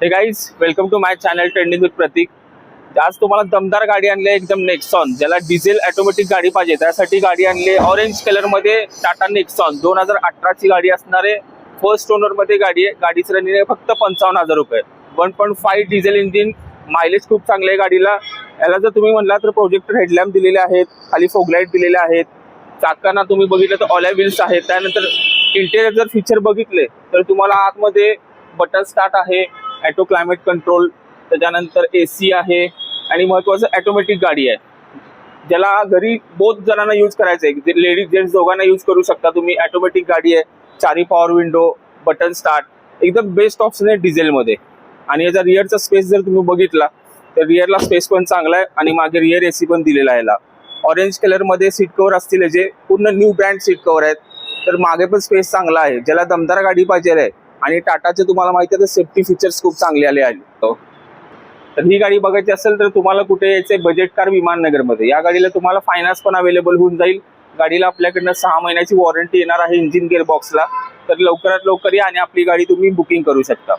हे guys, welcome to my channel trending with Prateek. आज तुम्हाला दमदार गाडी आणली आहे, एकदम नेक्सॉन. ज्याला डिझेल ऑटोमॅटिक गाडी पाहिजे त्यासाठी गाडी आणली आहे. ऑरेंज कलर मध्ये टाटा नेक्सॉन 2018 ची गाडी असणार आहे. फर्स्ट ओनर मध्ये गाडी आहे. गाडीचं रनिंग आहे फक्त 55,000 रुपये. 1.5 डिझेल इंजिन, मायलेज खूप चांगले आहे गाडीला. याला जर तुम्ही म्हणला तर प्रोजेक्टर हेडलॅम्प दिलेले आहेत, खाली फोगलाईट दिलेले आहेत. चाकांना तुम्ही बघितलं तर ऑलॉय व्हील्स आहेत. त्यानंतर इंटेरियर जर फीचर बघितले तर तुम्हाला आतमध्ये बटन स्टार्ट आहे, ऑटो क्लायमेट कंट्रोल, त्याच्यानंतर AC आहे आणि महत्वाचं ऑटोमॅटिक गाडी आहे. ज्याला घरी बोथ जणांना यूज करायचं आहे, लेडीज जेंट्स दोघांना यूज करू शकता तुम्ही. ऑटोमॅटिक गाडी आहे, 4 पॉवर विंडो, बटन स्टार्ट, एकदम बेस्ट ऑप्शन आहे डिझेलमध्ये. आणि याचा रिअरचा स्पेस जर तुम्ही बघितला तर रिअरला स्पेस पण चांगला आहे आणि मागे रिअर AC पण दिलेला आहे. ऑरेंज कलर मध्ये सीट कव्हर असतील, जे पूर्ण न्यू ब्रँड सीट कव्हर आहेत. तर मागे पण स्पेस चांगला आहे. ज्याला दमदार गाडी पाहिजे आहे आणि टाटाचे तुम्हाला माहिती आहे तर सेफ्टी फीचर्स खूप चांगले आले आहेत. तर ही गाडी बघायची असेल तर तुम्हाला कुठे यायचे, बजेट कार विमाननगरमध्ये. या गाडीला तुम्हाला फायनान्स पण अवेलेबल होऊन जाईल. गाडीला आपल्याकडनं 6 महिन्याची वॉरंटी येणार आहे इंजिन गिअर बॉक्सला. तर लवकरात लवकर या आणि आपली गाडी तुम्ही बुकिंग करू शकता.